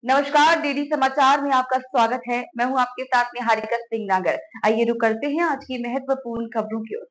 नमस्कार, डीडी समाचार में आपका स्वागत है। मैं हूं आपके साथ में हारिका सिंह नागर। आइए रुक करते हैं आज की महत्वपूर्ण खबरों की ओर।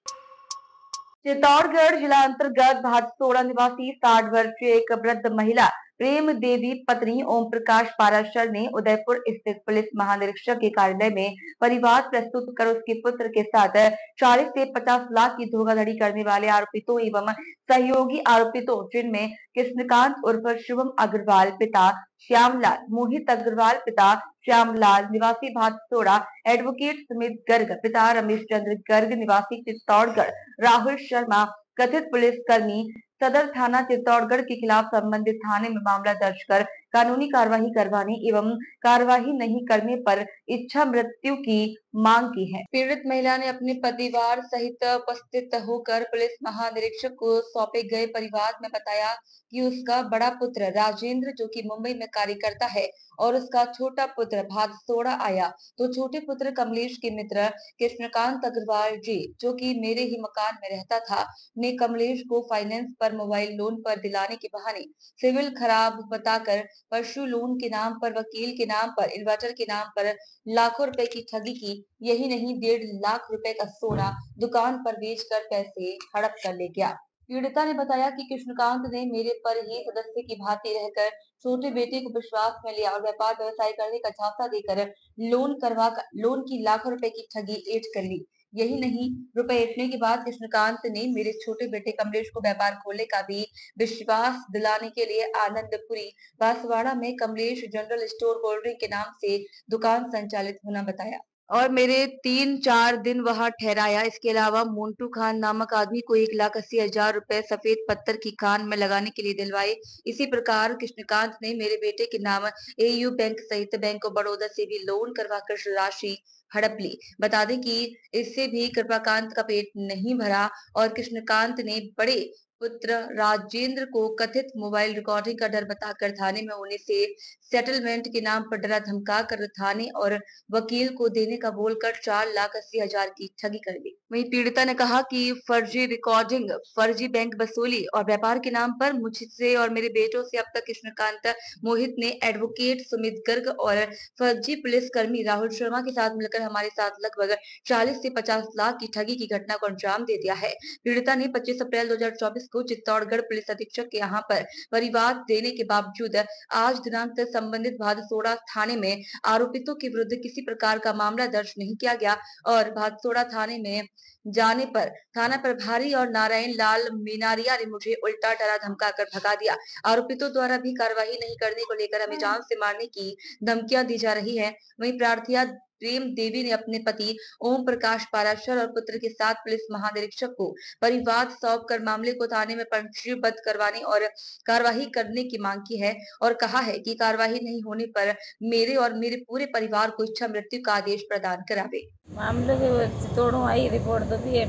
चित्तौड़गढ़ जिला अंतर्गत भाटसोड़ा निवासी 60 वर्षीय एक वृद्ध महिला प्रेम देवी पत्नी ओम प्रकाश पाराशर ने उदयपुर स्थित पुलिस महानिरीक्षक के कार्यालय में परिवार प्रस्तुत कर उसके पुत्र के साथ 40 से 50 लाख की धोखाधड़ी करने वाले आरोपितों एवं सहयोगी आरोपितों जिनमें कृष्णकांत उर्फ शुभम अग्रवाल पिता श्यामलाल, मोहित अग्रवाल पिता श्यामलाल निवासी भाटसोड़ा, एडवोकेट सुमित गर्ग पिता रमेश चंद्र गर्ग निवासी चित्तौड़गढ़, राहुल शर्मा कथित पुलिसकर्मी सदर थाना चित्तौड़गढ़ के खिलाफ संबंधित थाने में मामला दर्ज कर कानूनी कार्यवाही करवाने एवं कार्यवाही नहीं करने पर इच्छा मृत्यु की मांग की है। पीड़ित महिला ने अपने परिवार सहित उपस्थित होकर पुलिस महानिरीक्षक को सौंपे गए परिवार में बताया कि उसका बड़ा पुत्र राजेंद्र जो कि मुंबई में कार्य करता है और उसका छोटा पुत्र भाटसोड़ा आया तो छोटे पुत्र कमलेश के मित्र कृष्णकांत अग्रवाल जी जो कि मेरे ही मकान में रहता था ने कमलेश को फाइनेंस पर मोबाइल लोन पर दिलाने के बहाने सिविल खराब बताकर पशु लोन के नाम पर, वकील के नाम पर, इन्वर्टर के नाम पर लाखों रुपए की ठगी की। यही नहीं 1.5 लाख रुपए का सोना दुकान पर बेचकर पैसे हड़प कर ले गया। पीड़िता ने बताया कि कृष्णकांत ने मेरे पर ही सदस्य की भांति रहकर छोटे बेटे को विश्वास में लिया और व्यापार व्यवसाय करने का झांसा देकर लोन की लाखों रुपए की ठगी ऐंठ कर ली। यही नहीं, रुपए ऐंठने के बाद कृष्णकांत ने मेरे छोटे बेटे कमलेश को व्यापार खोलने का भी विश्वास दिलाने के लिए आनंदपुरी बांसवाड़ा में Kamlesh general store cold drink के नाम से दुकान संचालित होना बताया और मेरे 3-4 दिन वहां ठहराया। इसके अलावा मोन्टू खान नामक आदमी को 1,80,000 रुपए सफेद पत्थर की खान में लगाने के लिए दिलवाए। इसी प्रकार कृष्णकांत ने मेरे बेटे के नाम एयू बैंक सहित बैंक ऑफ बड़ौदा से भी लोन करवाकर राशि हड़प ली। बता दें कि इससे भी कृपाकांत का पेट नहीं भरा और कृष्णकांत ने बड़े पुत्र राजेंद्र को कथित मोबाइल रिकॉर्डिंग का डर बताकर थाने में होने से सेटलमेंट के नाम पर डरा धमका कर थाने और वकील को देने का बोलकर 4,80,000 की ठगी कर ली। वहीं पीड़िता ने कहा कि फर्जी रिकॉर्डिंग, फर्जी बैंक वसूली और व्यापार के नाम पर मुझसे और मेरे बेटों से अब तक कृष्णकांत, मोहित ने एडवोकेट सुमित गर्ग और फर्जी पुलिसकर्मी राहुल शर्मा के साथ मिलकर हमारे साथ लगभग 40 से 50 लाख की ठगी की घटना को अंजाम दे दिया है। पीड़िता ने 25 अप्रैल 2024 को चित्तौड़गढ़ पुलिस अधीक्षक के यहाँ पर परिवार देने के बावजूद आज दिनांक तक संबंधित भाटसोड़ा थाने में आरोपितों के विरुद्ध किसी प्रकार का मामला दर्ज नहीं किया गया और भाटसोड़ा थाने में जाने पर थाना प्रभारी और नारायण लाल मीनारिया ने मुझे उल्टा डरा धमका कर भगा दिया। आरोपितों द्वारा भी कार्रवाई नहीं करने को लेकर हमें जान से मारने की धमकियां दी जा रही है। वहीं प्रार्थिया प्रेम देवी ने अपने पति ओम प्रकाश पाराशर और पुत्र के साथ पुलिस महानिरीक्षक को परिवाद सौंप कर मामले को थाने में पंजीबद्ध करवाने और कार्यवाही करने की मांग की है और कहा है कि कार्यवाही नहीं होने पर मेरे और मेरे पूरे परिवार को इच्छा मृत्यु का आदेश प्रदान करावे। मामले तोड़ू आई रिपोर्ट तो भी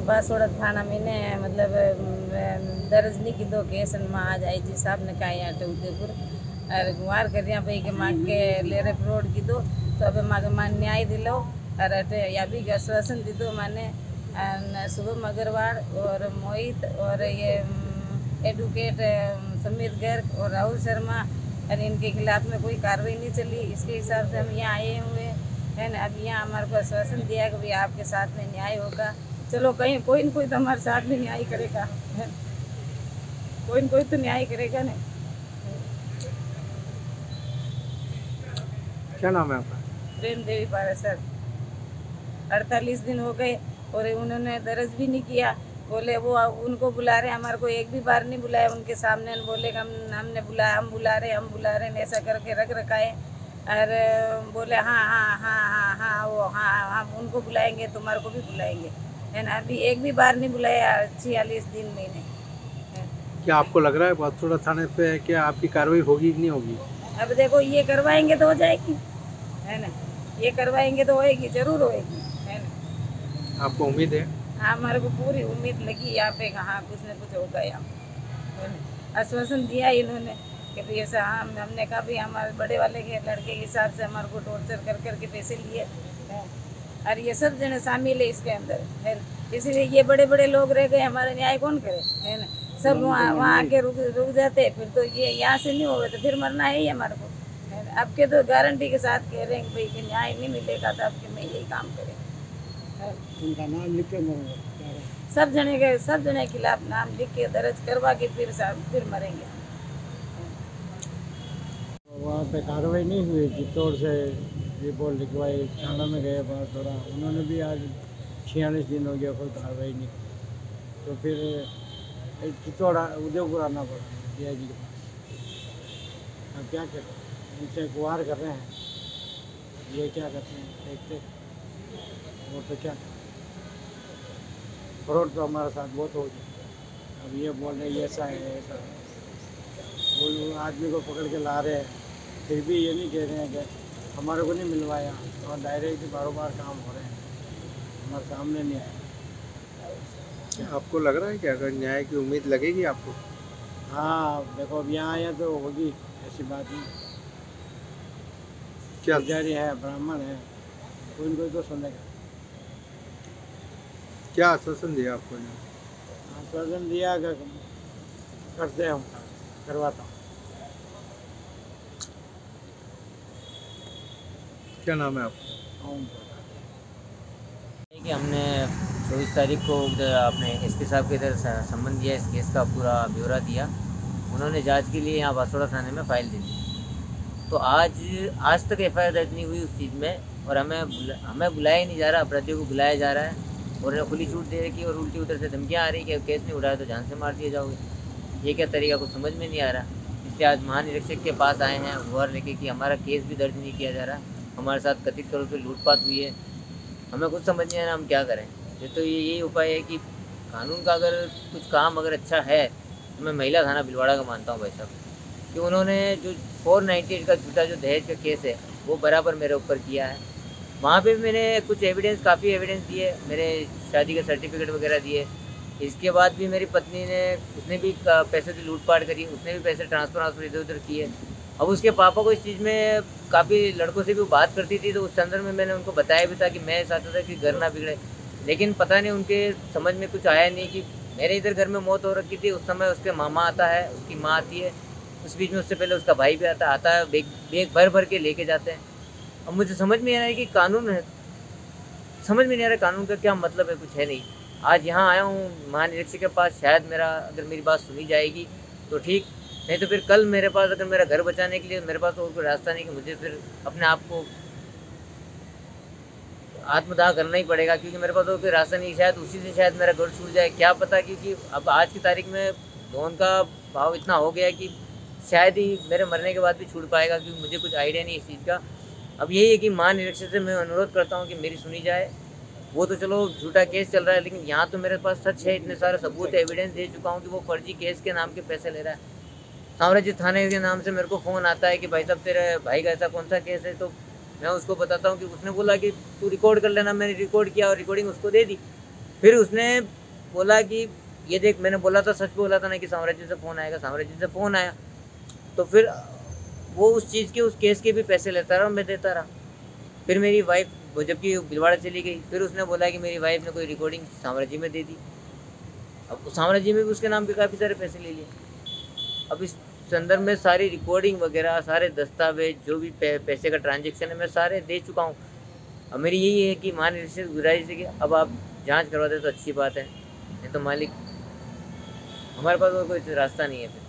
बांसवाड़ा थाना में ने मतलब दर्ज नहीं की दो केस में आज आई जी साहब ने कहा यहाँ उदयपुर और गुहार कर यहाँ पे मांग के ले रहे फ्रॉड की दो तो अब मान न्याय दिलो और या भी आश्वासन दी दो माने शुभम अग्रवाल और मोहित और ये एडवोकेट सुमित गर्ग और राहुल शर्मा और इनके खिलाफ में कोई कार्रवाई नहीं चली। इसके हिसाब से हम यहाँ आए हुए है ना। अब यहाँ हमारे को आश्वासन दिया कि भाई आपके साथ में न्याय होगा। चलो कहीं कोई न कोई तो हमारे साथ में न्याय करेगा, कोई न कोई तो न्याय करेगा नहीं। क्या नाम है आपका? प्रेम देवी पाराशर। 48 दिन हो गए और उन्होंने दर्ज भी नहीं किया। बोले वो उनको बुला रहे, हमारे को एक भी बार नहीं बुलाया उनके सामने। बोले हमने बुलाया, हम बुला रहे हैं, ऐसा करके रख रखा है। और बोले हाँ वो हाँ उनको बुलाएंगे, तुम्हारे को भी बुलाएंगे, है ना। अभी एक भी बार नहीं बुलाया 46 दिन महीने। क्या आपको लग रहा है भाटसोड़ा थाने पे क्या आपकी कार्रवाई होगी कि नहीं होगी? अब देखो ये करवाएंगे तो हो जाएगी, है ना। ये करवाएंगे तो होएगी, जरूर होएगी, है ना। आपको उम्मीद है? हाँ, हमारे को पूरी उम्मीद लगी यहाँ पे। हाँ, कुछ न कुछ होगा यहाँ, आश्वासन दिया इन्होंने कि भाई ऐसा। हाँ, हमने कहा भी हमारे बड़े वाले के लड़के के हिसाब से हमारे को टॉर्चर कर करके पैसे लिए हैं और ये सब जने शामिल है इसके अंदर, है ना। इसीलिए ये बड़े बड़े लोग रह गए, हमारा न्याय कौन करे, है ना। सब वहाँ आके रुक जाते, फिर तो ये यहाँ से नहीं होगा तो फिर मरना है ही हमारे को, है आपके तो गारंटी के साथ कह रहे हैं कि भाई कि न्याय नहीं मिलेगा तो आपके में यही काम करें। उनका नाम लिख के सब जने के खिलाफ नाम लिख के दर्ज करवा के फिर मरेंगे। वहाँ पे कार्रवाई नहीं हुई, चित्तौड़ से रिपोर्ट लिखवाई, थाना में गए बात थोड़ा, उन्होंने भी आज 46 दिन हो गया, कोई कार्रवाई नहीं की। तो फिर चित्तौड़ उदयपुर आना पड़ा DIG के पास। अब क्या करें, उनसे गुहार कर रहे हैं, ये क्या करते हैं देखते, वो तो क्या फ्रॉड तो हमारे साथ बहुत हो गया। अब ये बोल रहे हैं ऐसा है ऐसा है, वो आदमी को पकड़ के ला रहे हैं, फिर भी ये नहीं कह रहे हैं कि हमारे को नहीं मिलवाया, और डायरेक्ट बारोबार काम हो रहे हैं, हमारे सामने नहीं आया। आपको लग रहा है कि अगर न्याय की उम्मीद लगेगी आपको? हाँ देखो, अब यहाँ आया तो होगी, ऐसी बात नहीं। क्या पुजारी है, ब्राह्मण है, कोई कोई तो सुनेगा। क्या आश्वासन दिया आपको? आश्वासन दिया कि करते हम करवाता हूँ। क्या नाम है आपका? कि हमने 24 तारीख को अपने SP साहब के इधर संबंध दिया, इस केस का पूरा ब्यौरा दिया। उन्होंने जांच के लिए यहाँ बासोड़ा थाने में फ़ाइल दे दी। तो आज तक FIR दर्ज नहीं हुई उस चीज़ में, और हमें बुलाया ही नहीं जा रहा, अपराधियों को बुलाया जा रहा है, और उन्हें खुली छूट दे रखी, और उल्टी उधर से धमकियाँ आ रही कि केस नहीं उठाया तो जान से मार दिए जाओगे। ये क्या तरीका, कुछ समझ में नहीं आ रहा। इसलिए आज महानिरीक्षक के पास आए हैं गुहार लेके कि हमारा केस भी दर्ज नहीं किया जा रहा, हमारे साथ कथित तौर पर लूटपाट हुई है, हमें कुछ समझ नहीं आ रहा हम क्या करें। ये तो यही उपाय है कि कानून का अगर कुछ काम अगर अच्छा है तो मैं महिला थाना भिलवाड़ा का मानता हूँ भाई साहब, कि उन्होंने जो 498 का झूठा जो दहेज का केस है वो बराबर मेरे ऊपर किया है। वहाँ पे भी मैंने कुछ एविडेंस, काफ़ी एविडेंस दिए, मेरे शादी के सर्टिफिकेट वगैरह दिए। इसके बाद भी मेरी पत्नी ने, उसने भी पैसे की लूटपाट करी, उसने भी पैसे ट्रांसफ़र इधर उधर किए। अब उसके पापा को इस चीज़ में काफ़ी लड़कों से भी बात करती थी, तो उस संदर्भ में मैंने उनको बताया भी था कि मैं चाहता था कि घर ना बिगड़े, लेकिन पता नहीं उनके समझ में कुछ आया नहीं कि मेरे इधर घर में मौत हो रखी थी। उस समय उसके मामा आता है, उसकी माँ आती है, उस बीच में उससे पहले उसका भाई भी आता है, बैग भर भर के लेके जाते हैं। अब मुझे समझ में आ रहा है कि कानून है, समझ में नहीं आ रहा कानून का क्या मतलब है, कुछ है नहीं। आज यहाँ आया हूँ महानिरीक्षक के पास, शायद अगर मेरी बात सुनी जाएगी तो ठीक, नहीं तो फिर कल मेरे पास, अगर मेरा घर बचाने के लिए मेरे पास और कोई रास्ता नहीं कि मुझे फिर अपने आप को आत्मदाह करना ही पड़ेगा, क्योंकि मेरे पास और कोई रास्ता नहीं। शायद उसी से शायद मेरा घर छूट जाए, क्या पता, क्योंकि अब आज की तारीख में लोन का भाव इतना हो गया है कि शायद ही मेरे मरने के बाद भी छूट पाएगा, क्योंकि मुझे कुछ आइडिया नहीं इस चीज़ का। अब यही है कि महानिरीक्षक से मैं अनुरोध करता हूँ कि मेरी सुनी जाए। वो तो चलो झूठा केस चल रहा है, लेकिन यहाँ तो मेरे पास सच है, इतने सारे सबूत एविडेंस दे चुका हूँ कि वो फर्जी केस के नाम के पैसे ले रहा है। साम्राज्य थाने के नाम से मेरे को फ़ोन आता है कि भाई साहब तेरे भाई का ऐसा कौन सा केस है, तो मैं उसको बताता हूँ कि उसने बोला कि तू रिकॉर्ड कर लेना। मैंने रिकॉर्ड किया और रिकॉर्डिंग उसको दे दी। फिर उसने बोला कि ये देख, मैंने बोला था, सच बोला था ना कि साम्राज्य से फ़ोन आएगा, साम्राज्य से फ़ोन आया। तो फिर वो उस चीज़ के, उस केस के भी पैसे लेता रहा, मैं देता रहा। फिर मेरी वाइफ, वो जबकि भिलवाड़ा चली गई, फिर उसने बोला कि मेरी वाइफ ने कोई रिकॉर्डिंग साम्राज्य में दे दी। अब साम्राज्य में भी उसके नाम के काफ़ी सारे पैसे ले लिए। अब इस संदर्भ में सारी रिकॉर्डिंग वगैरह, सारे दस्तावेज, जो भी पैसे का ट्रांजैक्शन है, मैं सारे दे चुका हूँ। अब मेरी यही है कि महानिरीक्षक गुजारिश है कि अब आप जांच करवा दें तो अच्छी बात है, नहीं तो मालिक, हमारे पास और कोई रास्ता नहीं है फिर।